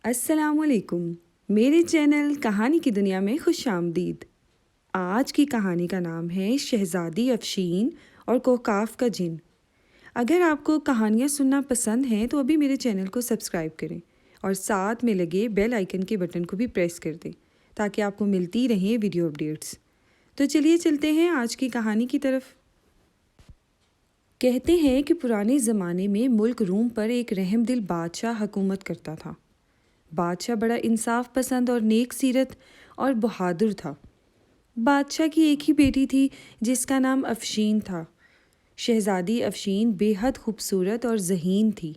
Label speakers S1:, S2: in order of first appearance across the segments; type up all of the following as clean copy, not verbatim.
S1: السلام علیکم، میرے چینل کہانی کی دنیا میں خوش آمدید۔ آج کی کہانی کا نام ہے شہزادی افشین اور کوکاف کا جن۔ اگر آپ کو کہانیاں سننا پسند ہیں تو ابھی میرے چینل کو سبسکرائب کریں اور ساتھ میں لگے بیل آئیکن کے بٹن کو بھی پریس کر دیں تاکہ آپ کو ملتی رہیں ویڈیو اپڈیٹس۔ تو چلیے چلتے ہیں آج کی کہانی کی طرف۔ کہتے ہیں کہ پرانے زمانے میں ملک روم پر ایک رحم دل بادشاہ حکومت کرتا تھا۔ بادشاہ بڑا انصاف پسند اور نیک سیرت اور بہادر تھا۔ بادشاہ کی ایک ہی بیٹی تھی جس کا نام افشین تھا۔ شہزادی افشین بے حد خوبصورت اور ذہین تھی۔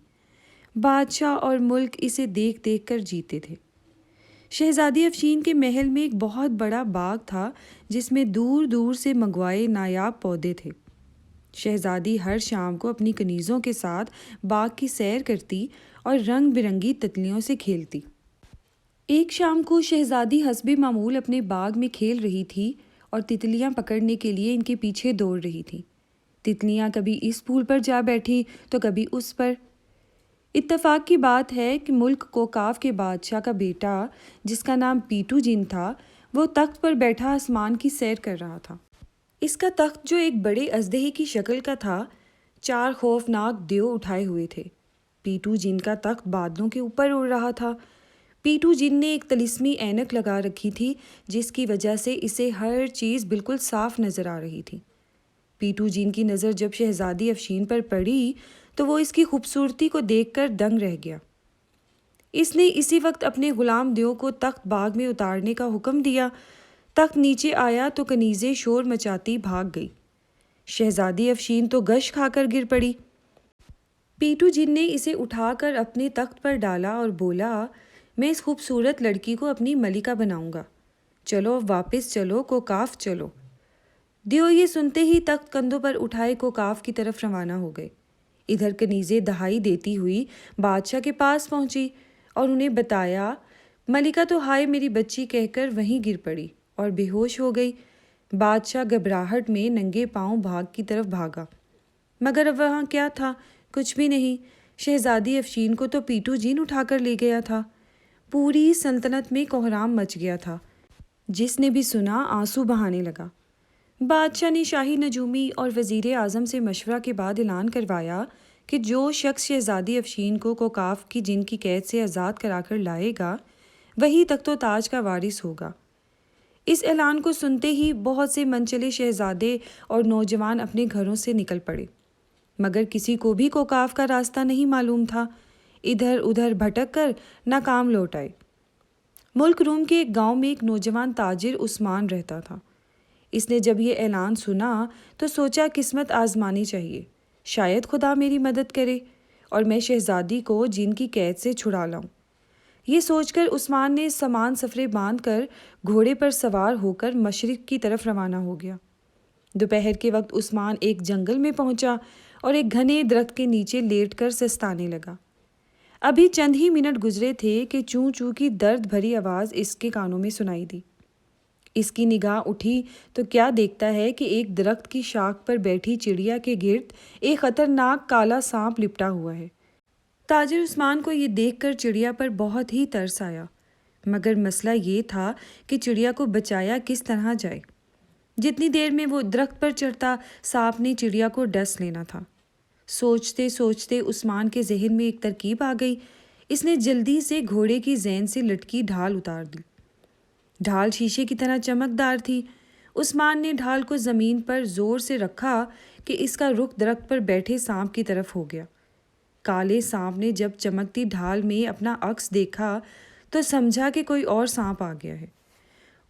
S1: بادشاہ اور ملک اسے دیکھ دیکھ کر جیتے تھے۔ شہزادی افشین کے محل میں ایک بہت بڑا باغ تھا جس میں دور دور سے منگوائے نایاب پودے تھے۔ شہزادی ہر شام کو اپنی کنیزوں کے ساتھ باغ کی سیر کرتی اور رنگ برنگی تتلیوں سے کھیلتی۔ ایک شام کو شہزادی حسب معمول اپنے باغ میں کھیل رہی تھی اور تتلیاں پکڑنے کے لیے ان کے پیچھے دوڑ رہی تھی۔ تتلیاں کبھی اس پھول پر جا بیٹھی تو کبھی اس پر۔ اتفاق کی بات ہے کہ ملک کوکاف کے بادشاہ کا بیٹا جس کا نام پیٹو جن تھا، وہ تخت پر بیٹھا آسمان کی سیر کر رہا تھا۔ اس کا تخت جو ایک بڑے اژدہے کی شکل کا تھا، 4 خوفناک دیو اٹھائے ہوئے تھے۔ پیٹو جن کا تخت بادلوں کے اوپر اڑ رہا تھا۔ پیٹو جن نے ایک طلسمی اینک لگا رکھی تھی جس کی وجہ سے اسے ہر چیز بالکل صاف نظر آ رہی تھی۔ پیٹو جن کی نظر جب شہزادی افشین پر پڑی تو وہ اس کی خوبصورتی کو دیکھ کر دنگ رہ گیا۔ اس نے اسی وقت اپنے غلام دیو کو تخت باغ میں اتارنے کا حکم دیا۔ تخت نیچے آیا تو کنیزیں شور مچاتی بھاگ گئی۔ شہزادی افشین تو غش کھا کر گر پڑی۔ پیٹو جن نے اسے اٹھا کر اپنے تخت پر ڈالا اور بولا، میں اس خوبصورت لڑکی کو اپنی ملکہ بناؤں گا۔ چلو واپس چلو کوکاف چلو۔ دیو یہ سنتے ہی تخت کندھوں پر اٹھائے کوکاف کی طرف روانہ ہو گئے۔ ادھر کنیزیں دہائی دیتی ہوئی بادشاہ کے پاس پہنچی اور انہیں بتایا، ملکہ تو ہائے میری بچی کہہ کر وہیں گر پڑی اور بے ہوش ہو گئی۔ بادشاہ گھبراہٹ میں ننگے پاؤں باغ کی طرف بھاگا، مگر اب وہاں کیا تھا؟ کچھ بھی نہیں۔ شہزادی افشین کو تو پیٹو جن اٹھا کر لے گیا تھا۔ پوری سلطنت میں کوہرام مچ گیا تھا۔ جس نے بھی سنا آنسو بہانے لگا۔ بادشاہ نے شاہی نجومی اور وزیر اعظم سے مشورہ کے بعد اعلان کروایا کہ جو شخص شہزادی افشین کو کوکاف کی جن کی قید سے آزاد کرا کر لائے گا وہی تخت و تاج کا وارث ہوگا۔ اس اعلان کو سنتے ہی بہت سے منچلے شہزادے اور نوجوان اپنے گھروں سے نکل پڑے، مگر کسی کو بھی کوکاف کا راستہ نہیں معلوم تھا۔ ادھر ادھر بھٹک کر ناکام لوٹ آئے۔ ملک روم کے ایک گاؤں میں ایک نوجوان تاجر عثمان رہتا تھا۔ اس نے جب یہ اعلان سنا تو سوچا قسمت آزمانی چاہیے، شاید خدا میری مدد کرے اور میں شہزادی کو جن کی قید سے چھڑا لاؤں۔ یہ سوچ کر عثمان نے سامان سفرے باندھ کر گھوڑے پر سوار ہو کر مشرق کی طرف روانہ ہو گیا۔ دوپہر کے وقت عثمان ایک جنگل میں پہنچا اور ایک گھنے درخت کے نیچے لیٹ کر سستانے لگا۔ ابھی چند ہی منٹ گزرے تھے کہ چوں چوں کی درد بھری آواز اس کے کانوں میں سنائی دی۔ اس کی نگاہ اٹھی تو کیا دیکھتا ہے کہ ایک درخت کی شاخ پر بیٹھی چڑیا کے گرد ایک خطرناک کالا سانپ لپٹا ہوا ہے۔ تاجر عثمان کو یہ دیکھ کر چڑیا پر بہت ہی ترس آیا، مگر مسئلہ یہ تھا کہ چڑیا کو بچایا کس طرح جائے۔ جتنی دیر میں وہ درخت پر چڑھتا، سانپ نے چڑیا کو ڈس لینا تھا۔ سوچتے سوچتے عثمان کے ذہن میں ایک ترکیب آ گئی۔ اس نے جلدی سے گھوڑے کی زین سے لٹکی ڈھال اتار دی۔ ڈھال شیشے کی طرح چمکدار تھی۔ عثمان نے ڈھال کو زمین پر زور سے رکھا کہ اس کا رخ درخت پر بیٹھے سانپ کی طرف ہو گیا۔ کالے سانپ نے جب چمکتی ڈھال میں اپنا عکس دیکھا تو سمجھا کہ کوئی اور سانپ آ گیا ہے۔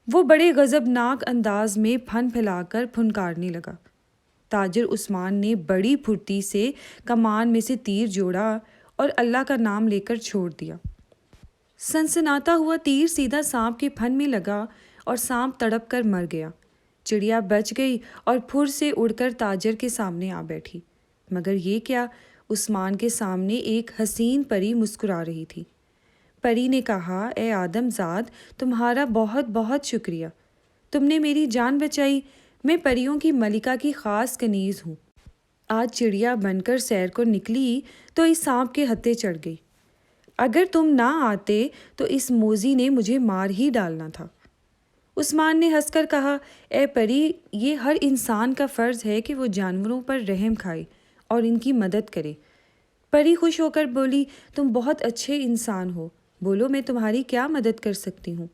S1: وہ بڑے غضبناک انداز میں پھن پھیلا کر پھنکارنے لگا۔ تاجر عثمان نے بڑی پھرتی سے کمان میں سے تیر جوڑا اور اللہ کا نام لے کر چھوڑ دیا۔ سنسناتا ہوا تیر سیدھا سانپ کے پھن میں لگا اور سانپ تڑپ کر مر گیا۔ چڑیا بچ گئی اور پھر سے اڑ کر تاجر کے سامنے آ بیٹھی، مگر یہ کیا، عثمان کے سامنے ایک حسین پری مسکرا رہی تھی۔ پری نے کہا، اے آدم زاد، تمہارا بہت بہت شکریہ، تم نے میری جان بچائی۔ میں پریوں کی ملکہ کی خاص کنیز ہوں۔ آج چڑیا بن کر سیر کو نکلی تو اس سانپ کے ہتھے چڑھ گئی۔ اگر تم نہ آتے تو اس موذی نے مجھے مار ہی ڈالنا تھا۔ عثمان نے ہنس کر کہا، اے پری، یہ ہر انسان کا فرض ہے کہ وہ جانوروں پر رحم کھائے اور ان کی مدد کرے۔ پری خوش ہو کر بولی، تم بہت اچھے انسان ہو، بولو میں تمہاری کیا مدد کر سکتی ہوں؟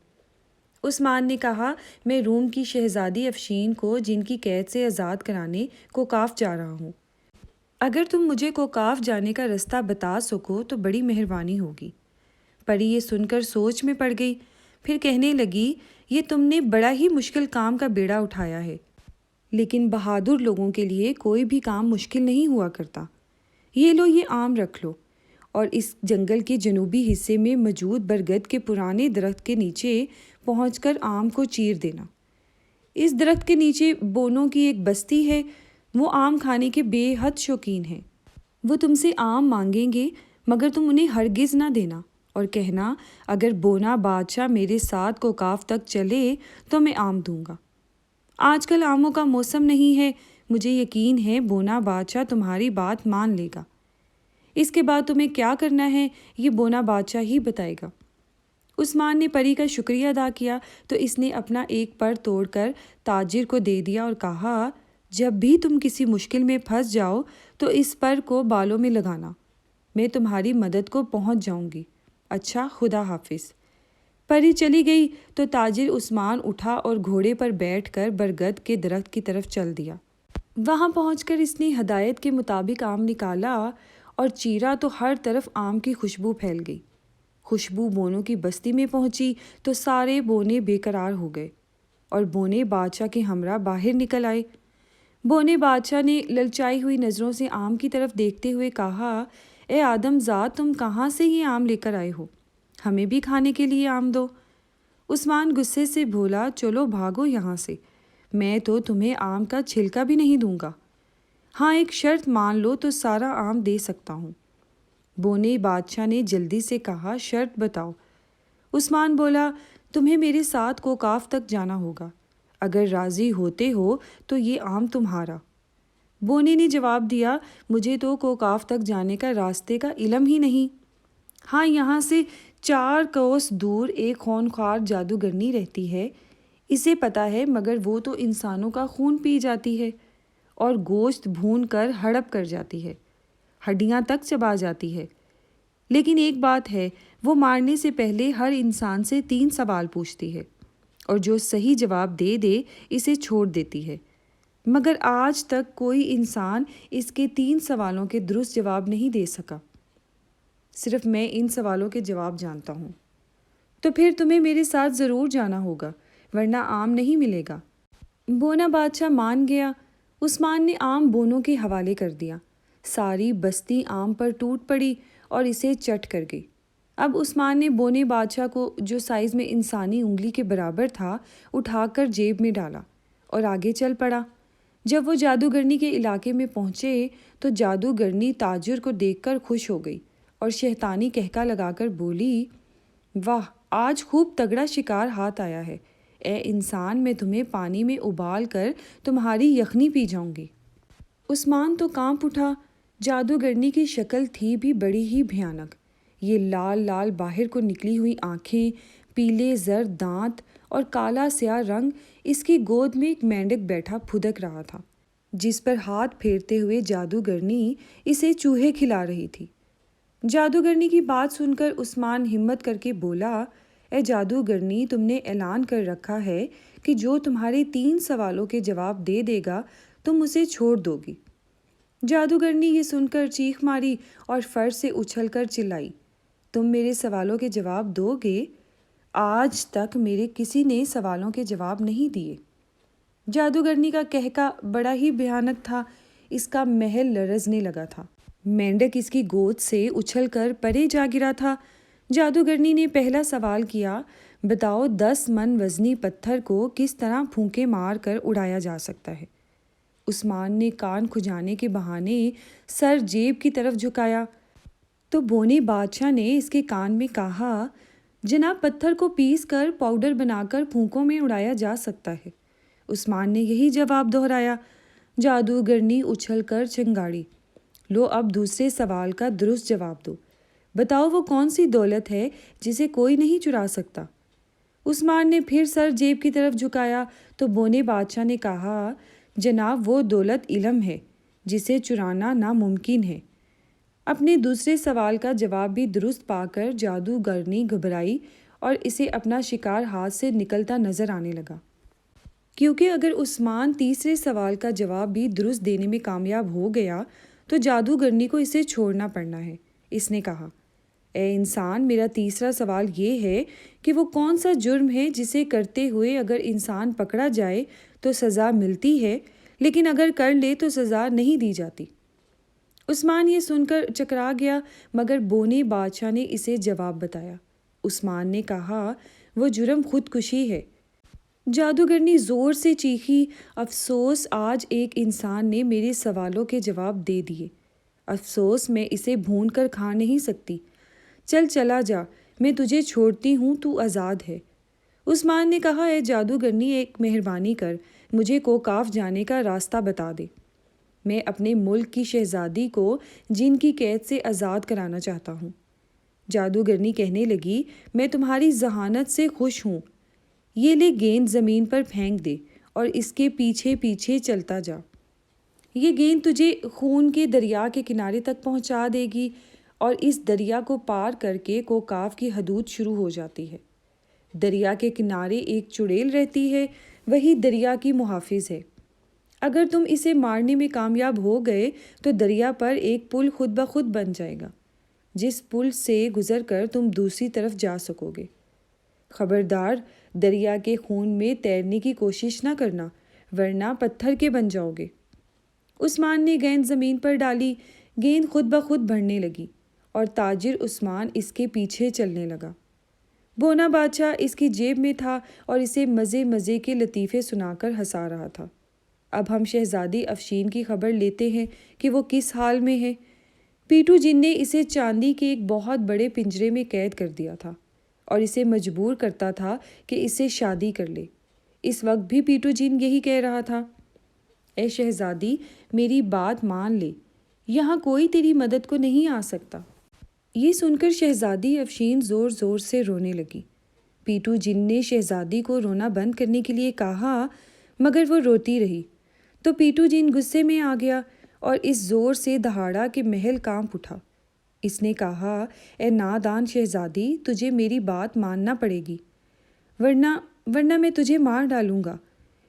S1: عثمان نے کہا، میں روم کی شہزادی افشین کو جن کی قید سے آزاد کرانے کوکاف جا رہا ہوں۔ اگر تم مجھے کوکاف جانے کا رستہ بتا سکو تو بڑی مہربانی ہوگی۔ پری یہ سن کر سوچ میں پڑ گئی، پھر کہنے لگی، یہ تم نے بڑا ہی مشکل کام کا بیڑا اٹھایا ہے، لیکن بہادر لوگوں کے لیے کوئی بھی کام مشکل نہیں ہوا کرتا۔ یہ لو، یہ آم رکھ لو اور اس جنگل کے جنوبی حصے میں موجود برگد کے پرانے درخت کے نیچے پہنچ کر آم کو چیر دینا۔ اس درخت کے نیچے بونوں کی ایک بستی ہے، وہ آم کھانے کے بے حد شوقین ہیں۔ وہ تم سے آم مانگیں گے مگر تم انہیں ہرگز نہ دینا اور کہنا، اگر بونا بادشاہ میرے ساتھ کوکاف تک چلے تو میں آم دوں گا۔ آج کل آموں کا موسم نہیں ہے، مجھے یقین ہے بونا بادشاہ تمہاری بات مان لے گا۔ اس کے بعد تمہیں کیا کرنا ہے یہ بونا بادشاہ ہی بتائے گا۔ عثمان نے پری کا شکریہ ادا کیا تو اس نے اپنا ایک پر توڑ کر تاجر کو دے دیا اور کہا، جب بھی تم کسی مشکل میں پھنس جاؤ تو اس پر کو بالوں میں لگانا، میں تمہاری مدد کو پہنچ جاؤں گی۔ اچھا، خدا حافظ۔ پری چلی گئی تو تاجر عثمان اٹھا اور گھوڑے پر بیٹھ کر برگد کے درخت کی طرف چل دیا۔ وہاں پہنچ کر اس نے ہدایت کے مطابق آم نکالا اور چیرا تو ہر طرف آم کی خوشبو پھیل گئی۔ خوشبو بونوں کی بستی میں پہنچی تو سارے بونے بے قرار ہو گئے اور بونے بادشاہ کے ہمراہ باہر نکل آئے۔ بونے بادشاہ نے للچائی ہوئی نظروں سے آم کی طرف دیکھتے ہوئے کہا، اے آدم زاد، تم کہاں سے یہ آم لے کر آئے ہو؟ ہمیں بھی کھانے کے لیے آم دو۔ عثمان غصے سے بولا، چلو بھاگو یہاں سے، میں تو تمہیں آم کا چھلکا بھی نہیں دوں گا۔ ہاں، ایک شرط مان لو تو سارا آم دے سکتا ہوں۔ بونے بادشاہ نے جلدی سے کہا، شرط بتاؤ۔ عثمان بولا، تمہیں میرے ساتھ کوکاف تک جانا ہوگا، اگر راضی ہوتے ہو تو یہ آم تمہارا۔ بونے نے جواب دیا، مجھے تو کوکاف تک جانے کا راستے کا علم ہی نہیں۔ ہاں، یہاں سے 4 کوس دور ایک خونخوار جادوگرنی رہتی ہے، اسے پتہ ہے، مگر وہ تو انسانوں کا خون پی جاتی ہے اور گوشت بھون کر ہڑپ کر جاتی ہے، ہڈیاں تک چبا جاتی ہے۔ لیکن ایک بات ہے، وہ مارنے سے پہلے ہر انسان سے 3 سوال پوچھتی ہے اور جو صحیح جواب دے دے اسے چھوڑ دیتی ہے، مگر آج تک کوئی انسان اس کے 3 سوالوں کے درست جواب نہیں دے سکا۔ صرف میں ان سوالوں کے جواب جانتا ہوں۔ تو پھر تمہیں میرے ساتھ ضرور جانا ہوگا، ورنہ آم نہیں ملے گا۔ بونا بادشاہ مان گیا۔ عثمان نے آم بونوں کے حوالے کر دیا۔ ساری بستی آم پر ٹوٹ پڑی اور اسے چٹ کر گئی۔ اب عثمان نے بونے بادشاہ کو، جو سائز میں انسانی انگلی کے برابر تھا، اٹھا کر جیب میں ڈالا اور آگے چل پڑا۔ جب وہ جادوگرنی کے علاقے میں پہنچے تو جادوگرنی تاجر کو دیکھ کر خوش ہو گئی اور شیطانی کہکا لگا کر بولی، واہ، آج خوب تگڑا شکار ہاتھ آیا ہے، اے انسان، میں تمہیں پانی میں ابال کر تمہاری یخنی پی جاؤں گی۔ عثمان تو کانپ اٹھا۔ جادوگرنی کی شکل تھی بھی بڑی ہی بھیانک۔ یہ لال لال باہر کو نکلی ہوئی آنکھیں، پیلے زرد دانت اور کالا سیاہ رنگ۔ اس کی گود میں ایک مینڈک بیٹھا پھدک رہا تھا، جس پر ہاتھ پھیرتے ہوئے جادوگرنی اسے چوہے کھلا رہی تھی۔ جادوگرنی کی بات سن کر عثمان ہمت کر کے بولا، اے جادوگرنی، تم نے اعلان کر رکھا ہے کہ جو تمہارے 3 سوالوں کے جواب دے دے گا تم اسے چھوڑ دو گی۔ جادوگرنی یہ سن کر چیخ ماری اور فرش سے اچھل کر چلائی، تم میرے سوالوں کے جواب دو گے؟ آج تک میرے کسی نے سوالوں کے جواب نہیں دیے۔ جادوگرنی کا کہکا بڑا ہی بھیانک تھا، اس کا محل لرزنے لگا تھا۔ مینڈک اس کی گود سے اچھل کر پرے جا گرا تھا۔ جادوگرنی نے پہلا سوال کیا، بتاؤ 10 من وزنی پتھر کو کس طرح پھونکے مار کر اڑایا جا سکتا ہے؟ عثمان نے کان کھجانے کے بہانے سر جیب کی طرف جھکایا تو بونے بادشاہ نے اس کے کان میں کہا، جناب، پتھر کو پیس کر پاؤڈر بنا کر پھونکوں میں اڑایا جا سکتا ہے۔ عثمان نے یہی جواب دہرایا۔ جادوگرنی اچھل کر چنگاڑی، لو اب دوسرے سوال کا درست جواب دو۔ بتاؤ وہ کون سی دولت ہے جسے کوئی نہیں چرا سکتا؟ عثمان نے پھر سر جیب کی طرف جھکایا تو بونے بادشاہ نے کہا، جناب وہ دولت علم ہے جسے چرانا ناممکن ہے۔ اپنے دوسرے سوال کا جواب بھی درست پا کر جادوگرنی گھبرائی اور اسے اپنا شکار ہاتھ سے نکلتا نظر آنے لگا، کیونکہ اگر عثمان تیسرے سوال کا جواب بھی درست دینے میں کامیاب ہو گیا تو جادوگرنی کو اسے چھوڑنا پڑنا ہے۔ اس نے کہا، اے انسان، میرا تیسرا سوال یہ ہے کہ وہ کون سا جرم ہے جسے کرتے ہوئے اگر انسان پکڑا جائے تو سزا ملتی ہے، لیکن اگر کر لے تو سزا نہیں دی جاتی؟ عثمان یہ سن کر چکرا گیا، مگر بونے بادشاہ نے اسے جواب بتایا۔ عثمان نے کہا، وہ جرم خودکشی ہے۔ جادوگرنی زور سے چیخی، افسوس، آج ایک انسان نے میرے سوالوں کے جواب دے دیے۔ افسوس، میں اسے بھون کر کھا نہیں سکتی۔ چلا جا، میں تجھے چھوڑتی ہوں، تو آزاد ہے۔ عثمان نے کہا، اے جادوگرنی، ایک مہربانی کر، مجھے کوکاف جانے کا راستہ بتا دے۔ میں اپنے ملک کی شہزادی کو جن کی قید سے آزاد کرانا چاہتا ہوں۔ جادوگرنی کہنے لگی، میں تمہاری ذہانت سے خوش ہوں۔ یہ لے گیند زمین پر پھینک دے اور اس کے پیچھے پیچھے چلتا جا۔ یہ گیند تجھے خون کے دریا کے کنارے تک پہنچا دے گی اور اس دریا کو پار کر کے کوکاف کی حدود شروع ہو جاتی ہے۔ دریا کے کنارے ایک چڑیل رہتی ہے، وہی دریا کی محافظ ہے۔ اگر تم اسے مارنے میں کامیاب ہو گئے تو دریا پر ایک پل خود بخود بن جائے گا، جس پل سے گزر کر تم دوسری طرف جا سکو گے۔ خبردار، دریا کے خون میں تیرنے کی کوشش نہ کرنا، ورنہ پتھر کے بن جاؤ گے۔ عثمان نے گیند زمین پر ڈالی، گیند خود بخود بڑھنے لگی اور تاجر عثمان اس کے پیچھے چلنے لگا۔ بونا بادشاہ اس کی جیب میں تھا اور اسے مزے مزے کے لطیفے سنا کر ہنسا رہا تھا۔ اب ہم شہزادی افشین کی خبر لیتے ہیں کہ وہ کس حال میں ہے۔ پیٹو جن نے اسے چاندی کے ایک بہت بڑے پنجرے میں قید کر دیا تھا اور اسے مجبور کرتا تھا کہ اس سے شادی کر لے۔ اس وقت بھی پیٹو جن یہی کہہ رہا تھا، اے شہزادی، میری بات مان لے، یہاں کوئی تیری مدد کو نہیں آ سکتا۔ یہ سن کر شہزادی افشین زور زور سے رونے لگی۔ پیٹو جن نے شہزادی کو رونا بند کرنے کے لیے کہا، مگر وہ روتی رہی۔ تو پیٹو جن غصے میں آ گیا اور اس زور سے دہاڑا کہ محل کانپ اٹھا۔ اس نے کہا، اے نادان شہزادی، تجھے میری بات ماننا پڑے گی، ورنہ میں تجھے مار ڈالوں گا۔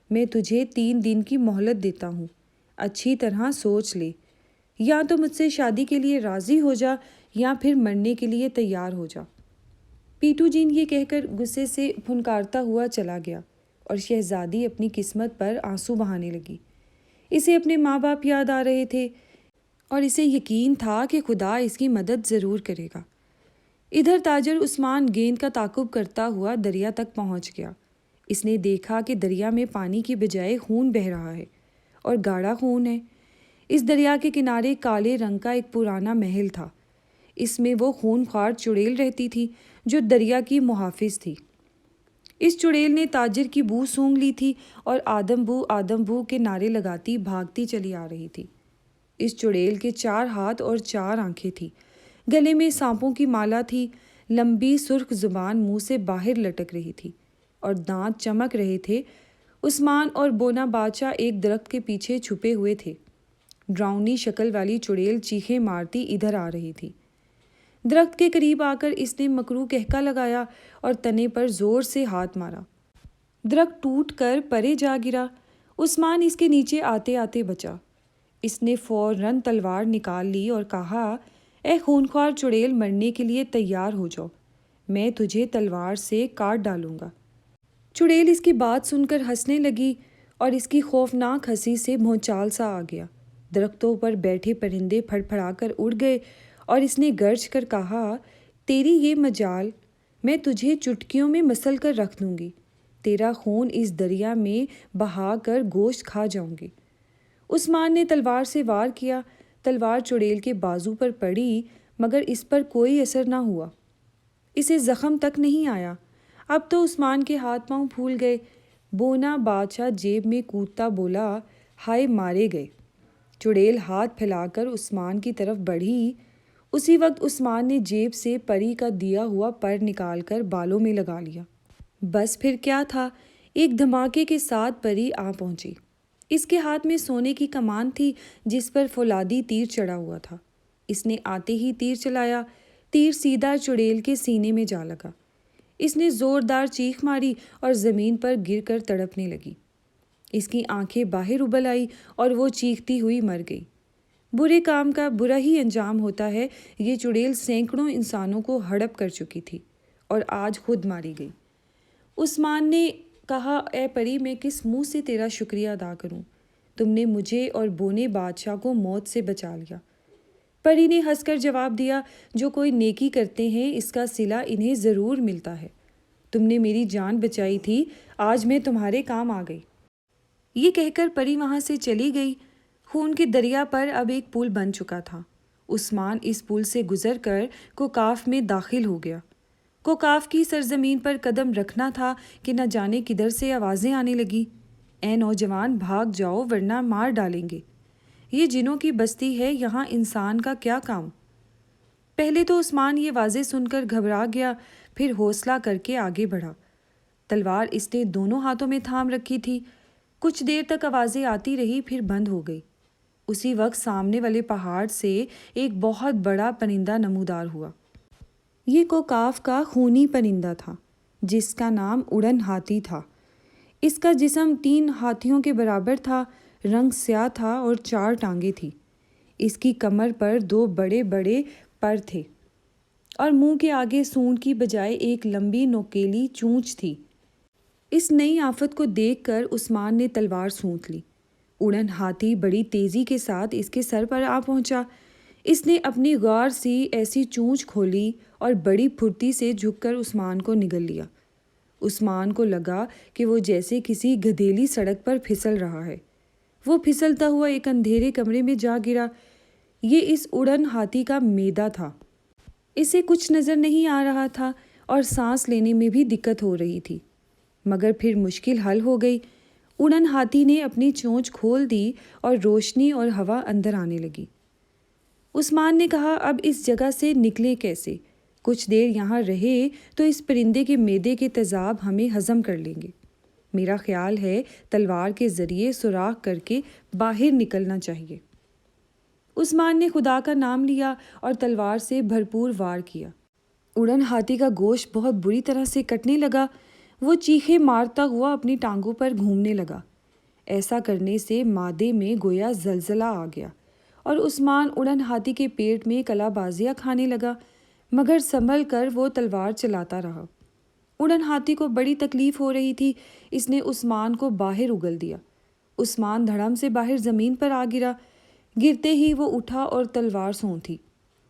S1: میں تجھے 3 دن کی مہلت دیتا ہوں، اچھی طرح سوچ لے، یا تو مجھ سے شادی کے لیے راضی ہو جا یا پھر مرنے کے لیے تیار ہو جا۔ پیٹو جن یہ کہہ کر غصے سے پھنکارتا ہوا چلا گیا اور شہزادی اپنی قسمت پر آنسو بہانے لگی۔ اسے اپنے ماں باپ یاد آ رہے تھے اور اسے یقین تھا کہ خدا اس کی مدد ضرور کرے گا۔ ادھر تاجر عثمان گیند کا تعاقب کرتا ہوا دریا تک پہنچ گیا۔ اس نے دیکھا کہ دریا میں پانی کی بجائے خون بہہ رہا ہے اور گاڑھا خون ہے۔ اس دریا کے کنارے کالے رنگ کا ایک پرانا محل تھا۔ اس میں وہ خونخوار چڑیل رہتی تھی جو دریا کی محافظ تھی۔ اس چڑیل نے تاجر کی بو سونگھ لی تھی اور آدم بو کے نعرے لگاتی بھاگتی چلی آ رہی تھی۔ اس چڑیل کے 4 ہاتھ اور 4 آنکھیں تھیں، گلے میں سانپوں کی مالا تھی، لمبی سرخ زبان منہ سے باہر لٹک رہی تھی اور دانت چمک رہے تھے۔ عثمان اور بونا بادشاہ ایک درخت کے پیچھے چھپے ہوئے تھے۔ ڈراؤنی شکل والی چڑیل چیخیں مارتی ادھر آ رہی تھی۔ درخت کے قریب آ کر اس نے مکرو کہکا لگایا اور تنے پر زور سے ہاتھ مارا۔ درخت ٹوٹ کر پرے جا گرا۔ عثمان اس کے نیچے آتے آتے بچا۔ اس نے فوراً تلوار نکال لی اور کہا، اے خونخوار چڑیل، مرنے کے لیے تیار ہو جاؤ، میں تجھے تلوار سے کاٹ ڈالوں گا۔ چڑیل اس کی بات سن کر ہنسنے لگی اور اس کی خوفناک ہنسی سے بھونچال سا آ گیا۔ درختوں پر بیٹھے پرندے پھڑ پھڑا کر اڑ گئے اور اس نے گرج کر کہا، تیری یہ مجال، میں تجھے چٹکیوں میں مسل کر رکھ دوں گی، تیرا خون اس دریا میں بہا کر گوشت کھا جاؤں گی۔ عثمان نے تلوار سے وار کیا، تلوار چڑیل کے بازو پر پڑی مگر اس پر کوئی اثر نہ ہوا، اسے زخم تک نہیں آیا۔ اب تو عثمان کے ہاتھ پاؤں پھول گئے۔ بونا بادشاہ جیب میں کودتا بولا، ہائے، مارے گئے۔ چڑیل ہاتھ پھیلا کر عثمان کی طرف بڑھی۔ اسی وقت عثمان نے جیب سے پری کا دیا ہوا پر نکال کر بالوں میں لگا لیا۔ بس پھر کیا تھا، ایک دھماکے کے ساتھ پری آ پہنچی۔ اس کے ہاتھ میں سونے کی کمان تھی جس پر فولادی تیر چڑھا ہوا تھا۔ اس نے آتے ہی تیر چلایا، تیر سیدھا چڑیل کے سینے میں جا لگا۔ اس نے زوردار چیخ ماری اور زمین پر گر کر تڑپنے لگی۔ اس کی آنکھیں باہر ابل آئی اور وہ چیختی ہوئی مر گئی۔ برے کام کا برا ہی انجام ہوتا ہے، یہ چڑیل سینکڑوں انسانوں کو ہڑپ کر چکی تھی اور آج خود ماری گئی۔ عثمان نے کہا، اے پری، میں کس منہ سے تیرا شکریہ ادا کروں؟ تم نے مجھے اور بونے بادشاہ کو موت سے بچا لیا۔ پری نے ہنس کر جواب دیا، جو کوئی نیکی کرتے ہیں اس کا صلہ انہیں ضرور ملتا ہے۔ تم نے میری جان بچائی تھی، آج میں تمہارے کام آ گئی۔ یہ کہہ کر پری وہاں سے چلی گئی۔ خون کے دریا پر اب ایک پل بن چکا تھا۔ عثمان اس پل سے گزر کر کوکاف میں داخل ہو گیا۔ کوکاف کی سرزمین پر قدم رکھنا تھا کہ نہ جانے کدھر سے آوازیں آنے لگی، اے نوجوان بھاگ جاؤ ورنہ مار ڈالیں گے، یہ جنوں کی بستی ہے، یہاں انسان کا کیا کام؟ پہلے تو عثمان یہ واضح سن کر گھبرا گیا، پھر حوصلہ کر کے آگے بڑھا۔ تلوار اس نے دونوں ہاتھوں میں تھام رکھی تھی۔ کچھ دیر تک آوازیں آتی رہی، پھر بند ہو گئی۔ اسی وقت سامنے والے پہاڑ سے ایک بہت بڑا پرندہ نمودار ہوا۔ یہ کوکاف کا خونی پرندہ تھا جس کا نام اڑن ہاتھی تھا۔ اس کا جسم 3 ہاتھیوں کے برابر تھا، رنگ سیاہ تھا اور 4 ٹانگیں تھیں۔ اس کی کمر پر 2 بڑے بڑے پر تھے اور منہ کے آگے سونڈ کی بجائے ایک لمبی نوکیلی چونچ تھی۔ اس نئی آفت کو دیکھ کر عثمان نے تلوار سونت لی۔ اڑن ہاتھی بڑی تیزی کے ساتھ اس کے سر پر آ پہنچا۔ اس نے اپنی غار سی ایسی چونچ کھولی اور بڑی پھرتی سے جھک کر عثمان کو نگل لیا۔ عثمان کو لگا کہ وہ جیسے کسی گدھیلی سڑک پر پھسل رہا ہے۔ وہ پھسلتا ہوا ایک اندھیرے کمرے میں جا گرا۔ یہ اس اڑن ہاتھی کا معدہ تھا۔ اسے کچھ نظر نہیں آ رہا تھا اور سانس لینے میں بھی دقت ہو رہی تھی، مگر پھر مشکل حل ہو گئی۔ اڑن ہاتھی نے اپنی چونچ کھول دی اور روشنی اور ہوا اندر آنے لگی۔ عثمان نے کہا، اب اس جگہ سے نکلیں کیسے؟ کچھ دیر یہاں رہے تو اس پرندے کے معدے کے تیزاب ہمیں ہضم کر لیں گے۔ میرا خیال ہے تلوار کے ذریعے سوراخ کر کے باہر نکلنا چاہیے۔ عثمان نے خدا کا نام لیا اور تلوار سے بھرپور وار کیا۔ اڑن ہاتھی کا گوشت بہت بری طرح سے کٹنے لگا۔ وہ چیخے مارتا ہوا اپنی ٹانگوں پر گھومنے لگا۔ ایسا کرنے سے معدے میں گویا زلزلہ آ گیا اور عثمان اڑن ہاتھی کے پیٹ میں کلا بازیاں کھانے لگا، مگر سنبھل کر وہ تلوار چلاتا رہا۔ اڑن ہاتھی کو بڑی تکلیف ہو رہی تھی۔ اس نے عثمان کو باہر اگل دیا۔ عثمان دھڑم سے باہر زمین پر آ گرا۔ گرتے ہی وہ اٹھا اور تلوار سونتی۔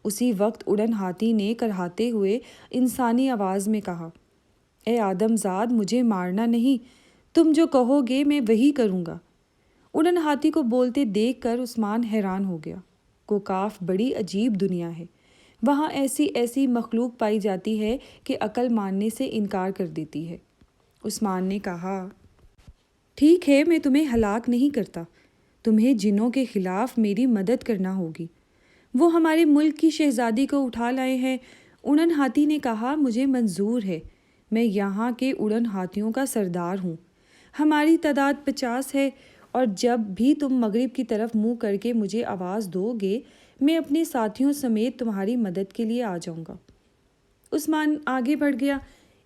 S1: اسی وقت اڑن ہاتھی نے کرہاتے ہوئے انسانی آواز میں کہا، اے آدم زاد، مجھے مارنا نہیں، تم جو کہو گے میں وہی کروں گا۔ اڑن ہاتھی کو بولتے دیکھ کر عثمان حیران ہو گیا۔ کوکاف بڑی عجیب دنیا ہے، وہاں ایسی ایسی مخلوق پائی جاتی ہے کہ عقل ماننے سے انکار کر دیتی ہے۔ عثمان نے کہا، ٹھیک ہے، میں تمہیں ہلاک نہیں کرتا، تمہیں جنوں کے خلاف میری مدد کرنا ہوگی۔ وہ ہمارے ملک کی شہزادی کو اٹھا لائے ہیں۔ اڑن ہاتھی نے کہا، مجھے منظور ہے، میں یہاں کے اڑن ہاتھیوں کا سردار ہوں۔ ہماری تعداد 50 ہے اور جب بھی تم مغرب کی طرف منہ کر کے مجھے آواز دو گے، میں اپنے ساتھیوں سمیت تمہاری مدد کے لیے آ جاؤں گا۔ عثمان آگے بڑھ گیا۔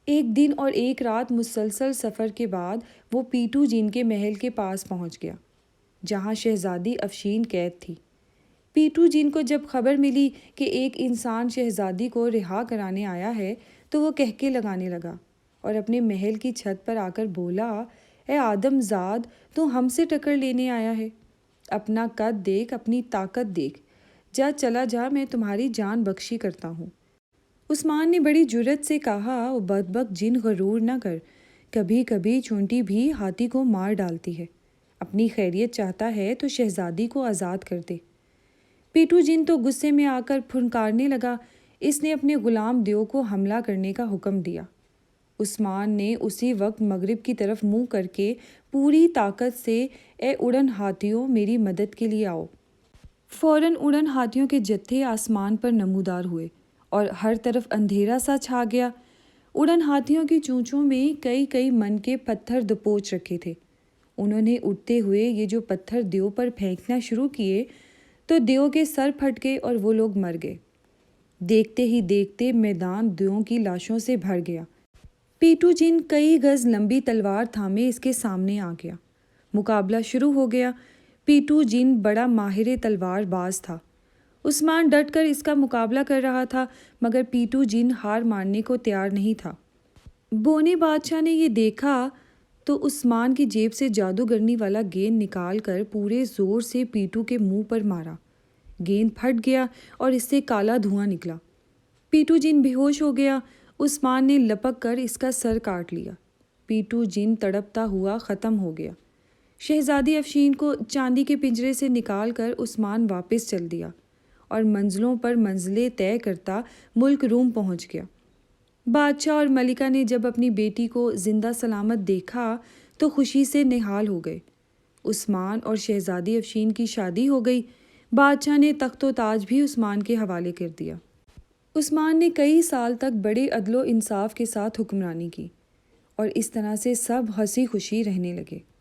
S1: 1 دن اور 1 رات مسلسل سفر کے بعد وہ پیٹو جن کے محل کے پاس پہنچ گیا، جہاں شہزادی افشین قید تھی۔ پیٹو جن کو جب خبر ملی کہ ایک انسان شہزادی کو رہا کرانے آیا ہے تو وہ کہکے لگانے لگا اور اپنے محل کی چھت پر آ کر بولا، اے آدم زاد، تو ہم سے ٹکر لینے آیا ہے؟ اپنا قد دیکھ، اپنی طاقت دیکھ، جا چلا جا، میں تمہاری جان بخشی کرتا ہوں۔ عثمان نے بڑی جرأت سے کہا، او بدبخت جن، غرور نہ کر، کبھی کبھی چونٹی بھی ہاتھی کو مار ڈالتی ہے، اپنی خیریت چاہتا ہے تو شہزادی کو آزاد کر دے۔ پیٹو جن تو غصے میں آ کر پھنکارنے لگا۔ اس نے اپنے غلام دیو کو حملہ کرنے کا حکم دیا۔ عثمان نے اسی وقت مغرب کی طرف منہ کر کے پوری طاقت سے، اے اڑن ہاتھیوں، میری مدد کے لیے آؤ۔ فوراً اڑن ہاتھیوں کے جتھے آسمان پر نمودار ہوئے اور ہر طرف اندھیرا سا چھا گیا۔ اڑن ہاتھیوں کی چونچوں میں کئی من کے پتھر دبوچ رکھے تھے۔ انہوں نے اڑتے ہوئے یہ جو پتھر دیو پر پھینکنا شروع کیے تو دیو کے سر پھٹ گئے اور وہ لوگ مر گئے۔ دیکھتے ہی دیکھتے میدان دیوں کی لاشوں سے بھر گیا۔ پیٹو جن کئی گز لمبی تلوار تھامے اس کے سامنے آ گیا۔ مقابلہ شروع ہو گیا۔ پیٹو جن بڑا ماہر تلوار باز تھا۔ عثمان ڈٹ کر اس کا مقابلہ کر رہا تھا، مگر پیٹو جن ہار ماننے کو تیار نہیں تھا۔ بونے بادشاہ نے یہ دیکھا تو عثمان کی جیب سے جادوگرنی والا گیند نکال کر پورے زور سے پیٹو کے منہ پر مارا۔ گیند پھٹ گیا اور اس سے کالا دھواں نکلا۔ پیٹو جن بے ہوش ہو گیا۔ عثمان نے لپک کر اس کا سر کاٹ لیا۔ پیٹو جن تڑپتا ہوا ختم ہو گیا۔ شہزادی افشین کو چاندی کے پنجرے سے نکال کر عثمان واپس چل دیا اور منزلوں پر منزلیں طے کرتا ملک روم پہنچ گیا۔ بادشاہ اور ملکہ نے جب اپنی بیٹی کو زندہ سلامت دیکھا تو خوشی سے نہال ہو گئے۔ عثمان اور شہزادی افشین کی شادی ہو گئی۔ بادشاہ نے تخت و تاج بھی عثمان کے حوالے کر دیا۔ عثمان نے کئی سال تک بڑے عدل و انصاف کے ساتھ حکمرانی کی اور اس طرح سے سب ہنسی خوشی رہنے لگے۔